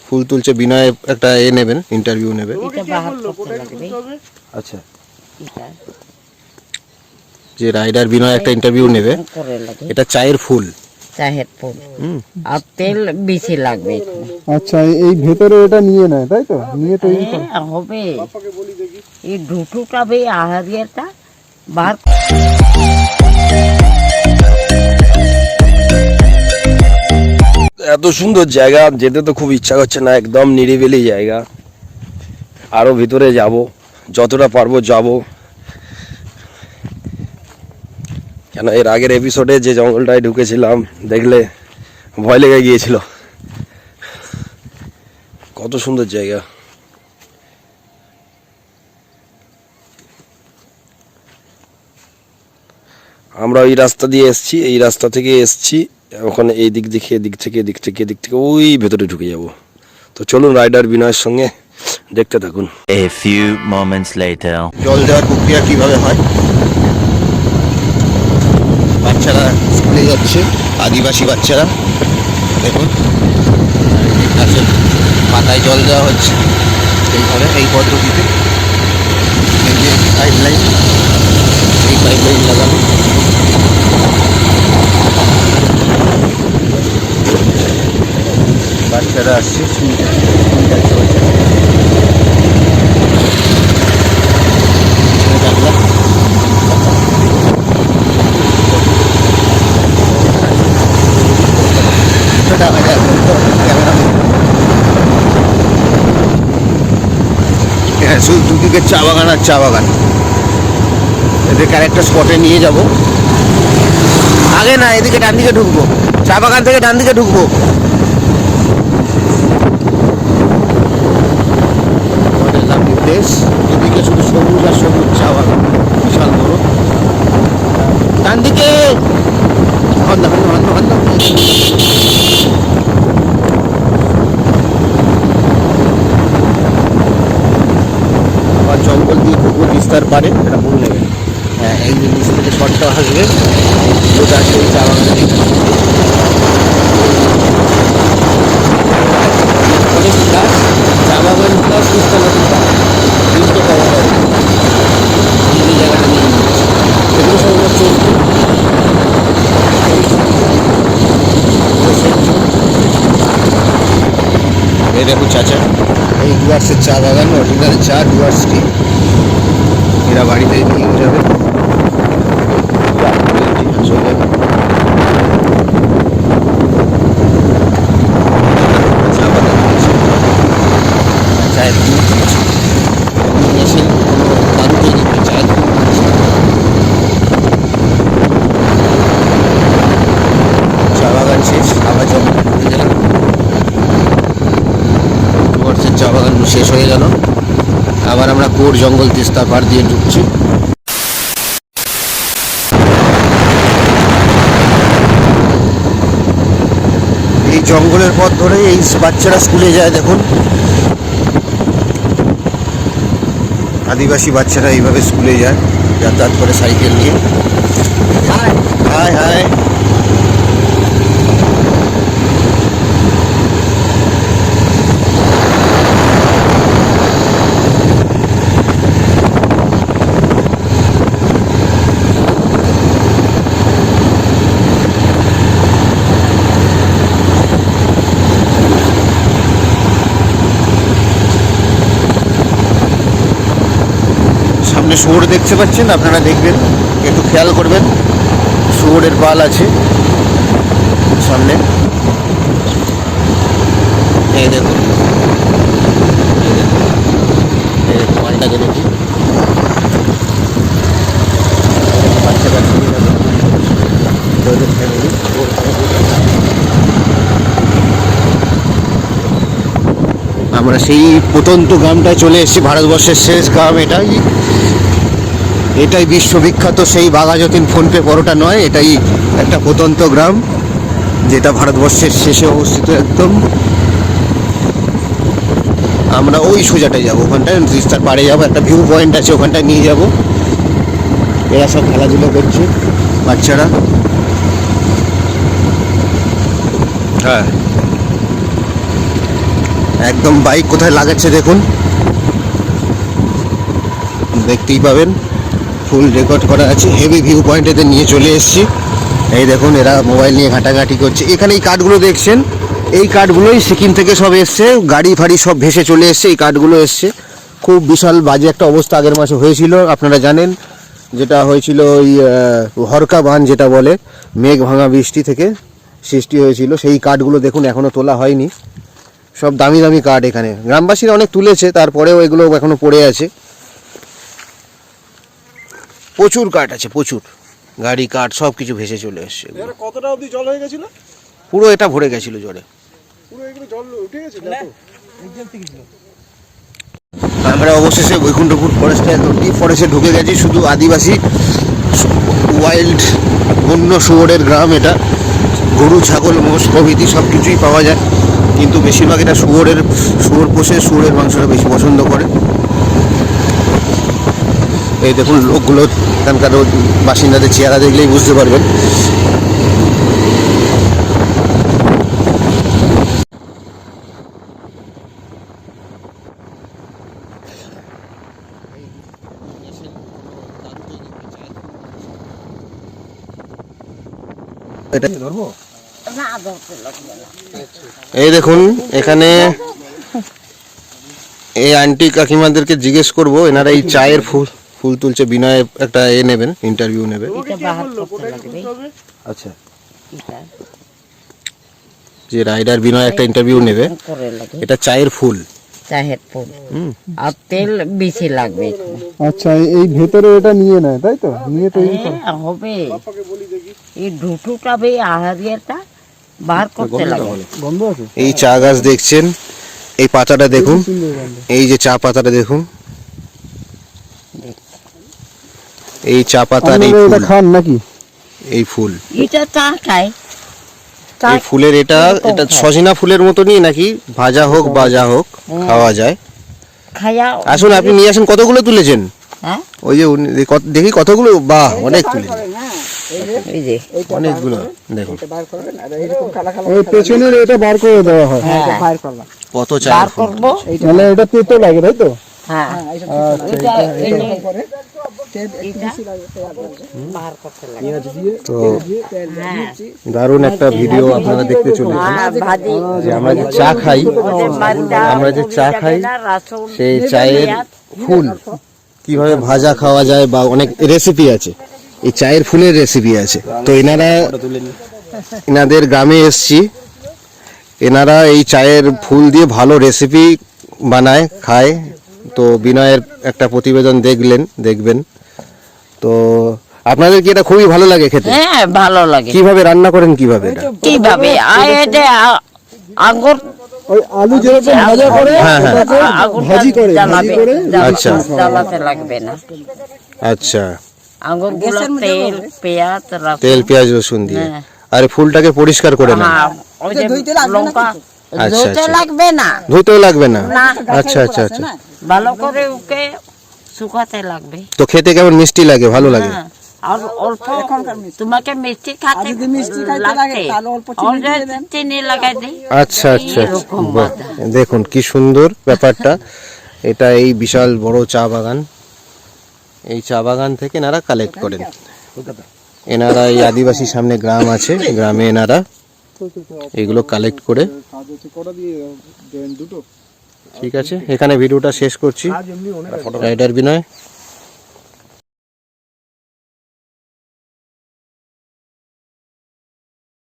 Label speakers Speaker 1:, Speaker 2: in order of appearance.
Speaker 1: ফুল তুলছে। বিনয় একটা নেবেন, ইন্টারভিউ নেবে। আচ্ছা, যে রাইডার বিনয় একটা ইন্টারভিউ নেবে। এটা চায়ের ফুল,
Speaker 2: চায়ের ফুল আর তেল বেশি লাগবে।
Speaker 3: আচ্ছা, এই ভেতরে এটা নিয়ে নেয় তাই তো? নিয়ে তৈরি
Speaker 2: হবে এই ঢুটুটা বে আহারিয়াটা বার।
Speaker 4: এত সুন্দর জায়গা, যেতে তো খুব ইচ্ছা করছে না, একদম নিরিবিলি জায়গা। আরো ভিতরে যাব, যতটা পারবো যাব, কেন এর আগের এপিসোডে যে জঙ্গলটায় ঢুকেছিলাম দেখলে ভয় লেগে গিয়েছিল। কত সুন্দর জায়গা। আমরা ওই রাস্তা দিয়ে এসছি, এই রাস্তা থেকে এসছি, ওখানে এই দিক থেকে এদিক থেকে ওই ভেতরে ঢুকে যাব। তো চলুন রাইডার বিনয়ের সঙ্গে দেখতে থাকুন।
Speaker 5: A few moments later.
Speaker 1: জল দেওয়ার প্রক্রিয়া কিভাবে হয়। বাচ্চারা স্কুলে যাচ্ছে, আদিবাসী বাচ্চারা। দেখুন গাছের পাতায় জল দেওয়া হচ্ছে এইভাবে, এই পদ্ধতিতে। এই যে পাইপ লাইন, এই পাইপ লাইন লাগানো। বাচ্চারা আসছে, স্কুল যাচ্ছে বাচ্চারা। শুধু দুদিকে চা বাগান আর চা বাগান। এদেরকে আরেকটা স্পটে নিয়ে যাব। আগে না, এদিকে ডান দিকে ঢুকবো, চা বাগান থেকে ডান দিকে ঢুকবো। প্লেস, এদিকে শুধু সবুজ আর সবুজ চা বাগান, বিশাল বড়। ডান দিকে আবার জঙ্গল দিয়ে পুকুর বিস্তার পারে, এটা মনে নেবে। হ্যাঁ, এই জিনিস থেকে শর্টটা আসবে, ওটা আসবে এই চা বাগানের এখানে। অনেক গাছ, চা বাগান প্লাস তিস্তা নদীর পাড়, তিনটে পাওয়া যাবে এই জায়গাটা নিয়ে নিচ্ছে। এগুলো সব আমরা চলছে। এই দেখো চাচা, এই ডুয়ার্সের চা বাগান, অরিজিনাল চা, ডুয়ার্স টি। এরা বাড়িতে নিয়ে যাবে। চা বাগান চায়ের দুধ এসে দাদু তৈরি করে চায়ের দুধ। চা বাগান শেষ, আবার জঙ্গল ঢুকে গেলাম। ডুয়ার্সের চা বাগান শেষ হয়ে গেল, আবার আমরা কোর জঙ্গল তিস্তা পাড় দিয়ে ঢুকছি। এই জঙ্গলের পথ ধরে এই বাচ্চারা স্কুলে যায়। দেখুন আদিবাসী বাচ্চারা এইভাবে স্কুলে যায়, যাতায়াত করে সাইকেল নিয়ে। হাই হাই, সামনে শুয়োর দেখতে পাচ্ছেন, আপনারা দেখবেন, একটু খেয়াল করবেন। শুয়োরের পাল আছে সামনে, এই দেখুন, এই পালটাকে দেখি। বাচ্চারা ফ্যামিলি। আমরা সেই প্রত্যন্ত গ্রামটায় চলে এসেছি, ভারতবর্ষের শেষ গ্রাম এটাই। এটাই বিশ্ববিখ্যাত, সেই বাঘাযতীন ফোনপে পরোটা নয়, এটাই একটা প্রত্যন্ত গ্রাম যেটা ভারতবর্ষের শেষে অবস্থিত একদম। আমরা ওই সোজাটায় যাবো, ওখানটায় তিস্তার পাড়ে যাবো, একটা ভিউ পয়েন্ট আছে, ওখানটায় নিয়ে যাব। এরা সব খেলাধুলো করছে বাচ্চারা। হ্যাঁ, একদম বাইক কোথায় লাগাচ্ছে দেখুন, দেখতেই পাবেন, ফুল রেকর্ড করা আছে। হেভি ভিউ পয়েন্টেতে নিয়ে চলে এসেছি। এই দেখুন এরা মোবাইল নিয়ে ঘাটাঘাটি করছে। এখানে এই কাঠগুলো দেখছেন, এই কাঠগুলোই সিকিম থেকে সব এসছে, গাড়ি ফাড়ি সব ভেসে চলে এসছে, এই কাঠগুলো এসছে। খুব বিশাল বাজে একটা অবস্থা আগের মাসে হয়েছিল, আপনারা জানেন, যেটা হয়েছিল ওই হরকা বান যেটা বলে, মেঘ ভাঙা বৃষ্টি থেকে সৃষ্টি হয়েছিল। সেই কাঠগুলো দেখুন এখনও তোলা হয়নি, সব দামি দামি কাঠ। এখানে গ্রামবাসীরা অনেক তুলেছে, তারপরেও এগুলো এখনো পড়ে আছে। প্রচুর কাঠ আছে, প্রচুর গাড়ি কাঠ সব কিছু ভেসে চলে এসছে।
Speaker 3: কতটা অবধি জল হয়ে গেছিল?
Speaker 1: পুরো এটা ভরে গেছিল জলে,
Speaker 3: পুরো এগুলো জল উঠে গেছিল।
Speaker 1: আমরা অবশেষে বৈকুণ্ঠপুর ফরেস্টে একদম ডিপ ফরেস্টে ঢুকে গেছি। শুধু আদিবাসী ওয়াইল্ড বন্য শুয়োরের গ্রাম এটা। গরু ছাগল মোষ প্রভৃতি সব কিছুই পাওয়া যায়, কিন্তু বেশিরভাগ এটা শুয়োর পোষে, শুয়োরের মাংসটা বেশি পছন্দ করে। এই দেখুন লোকগুলো, এখানকার বাসিন্দাদের চেহারা দেখলেই বুঝতে পারবেন। এটা ধরবো।
Speaker 2: না ধরতে লাগবে না।
Speaker 1: এই দেখুন এখানে এই আন্টি কাকিমাদেরকে জিজ্ঞেস করব, এনারা এই চায়ের ফুল তুলছে। বিনয় একটা নেবেন, ইন্টারভিউ নেবে।
Speaker 2: এটা বাহার করতে লাগবে।
Speaker 1: আচ্ছা,
Speaker 2: এটা
Speaker 1: যে রাইডার বিনয় একটা ইন্টারভিউ নেবে,
Speaker 2: করে লাগে
Speaker 1: এটা চায়ের ফুল।
Speaker 2: চাহের ফুল আর তেল বেশি লাগবে এখানে।
Speaker 3: আচ্ছা, এই ভেতরে এটা নিয়ে নেয় তাই তো? নিয়ে তৈরি করে
Speaker 2: হ্যাঁ, হবে। এই ঢুটুটা বে আহারিয়াটা বার করতে লাগে।
Speaker 3: গন্ধ আছে?
Speaker 1: এই চা গাছ দেখছেন, এই পাতাটা দেখুন,
Speaker 3: সুন্দর গন্ধ।
Speaker 1: এই যে চা পাতাটা দেখুন, এই চা পাতার এই
Speaker 3: আপনারা এটা
Speaker 1: ফুল,
Speaker 3: খান নাকি?
Speaker 1: এই ফুল,
Speaker 2: এটা চা খায়।
Speaker 1: এই ফুলের এটা সজিনা ফুলের মতনই নাকি? ভাজা হোক বাজা হোক খাওয়া যায়।
Speaker 2: খায়া
Speaker 1: আসুন আপনি নিয়ে আসেন। কতগুলো তুলেছেন?
Speaker 2: হ্যাঁ,
Speaker 1: ওই যে দেখি কতগুলো, বাহ অনেক তুলেছেন,
Speaker 2: এই যে
Speaker 1: অনেকগুলো দেখুন।
Speaker 3: ওই পেছনের এটা বার করে দেওয়া হয়।
Speaker 1: কত
Speaker 2: বার
Speaker 1: চায়ের ফুল।
Speaker 2: করবো।
Speaker 3: মানে এটা তেতো লাগে তাই তো?
Speaker 2: হ্যাঁ, এটা বার করতে লাগে।
Speaker 1: তো
Speaker 2: হ্যাঁ,
Speaker 1: দারুণ একটা ভিডিও আপনারা দেখতে চলেছেন,
Speaker 2: আর ভাজি
Speaker 1: যে আমরা যে চা খাই,
Speaker 2: ওদের মালটা
Speaker 1: আমরা যে চা খাই,
Speaker 2: না, রাসুন,
Speaker 1: সেই চায়ের ফুল কিভাবে ভাজা খাওয়া যায়, বা অনেক রেসিপি আছে, এই চায়ের ফুলের রেসিপি আছে। তো এনাদের গ্রামে এসছি, এনারা এই চায়ের ফুল দিয়ে ভালো রেসিপি বানায়, খায়। তো বিনয়ের একটা প্রতিবেদন দেখবেন। তো আপনাদের কি এটা খুবই ভালো লাগে খেতে?
Speaker 2: হ্যাঁ, ভালো লাগে।
Speaker 1: কিভাবে রান্না করেন, কিভাবে এটা?
Speaker 2: কিভাবে এটা আগুন
Speaker 3: ওই আলু যেরকম ভাজা করে
Speaker 1: হ্যাঁ, হ্যাঁ।
Speaker 3: ওটাকে ভাজি করে
Speaker 1: আচ্ছা।
Speaker 2: জ্বালাতে লাগবে না।
Speaker 1: আচ্ছা,
Speaker 2: আগুন গুলো তেল পেঁয়াজ রসুন,
Speaker 1: তেল পেঁয়াজ রসুন দিয়ে,
Speaker 2: হ্যাঁ।
Speaker 1: আর ফুলটাকে পরিষ্কার করে নেন।
Speaker 2: হ্যাঁ, ওই যে লঙ্কা
Speaker 1: আচ্ছা,
Speaker 2: ধুতে
Speaker 1: আচ্ছা।
Speaker 2: লাগবে না,
Speaker 1: ধুতেও লাগবে না?
Speaker 2: না।
Speaker 1: আচ্ছা আচ্ছা আচ্ছা।
Speaker 2: ভালো করে ওকে শুকাতে লাগবে।
Speaker 1: তো খেতে কেমন মিষ্টি লাগে, ভালো লাগে?
Speaker 2: হ্যাঁ, আর অল্প তোমাকে মিষ্টি খাতে লাগবে, চিনি লাগাই দিই।
Speaker 1: আচ্ছা আচ্ছা আচ্ছা,
Speaker 2: এরকম
Speaker 1: বাহ,
Speaker 2: বাদাম।
Speaker 1: দেখুন কি সুন্দর ব্যাপারটা। এটা এই বিশাল বড় চা বাগান, এই চা বাগান থেকে এনারা কালেক্ট করেন। এনারা এই আদিবাসী সামনে গ্রাম আছে, গ্রামে এনারা এগুলো কালেক্ট করে। ঠিক আছে, এখানে ভিডিওটা শেষ করছি। রাইডার বিনয়।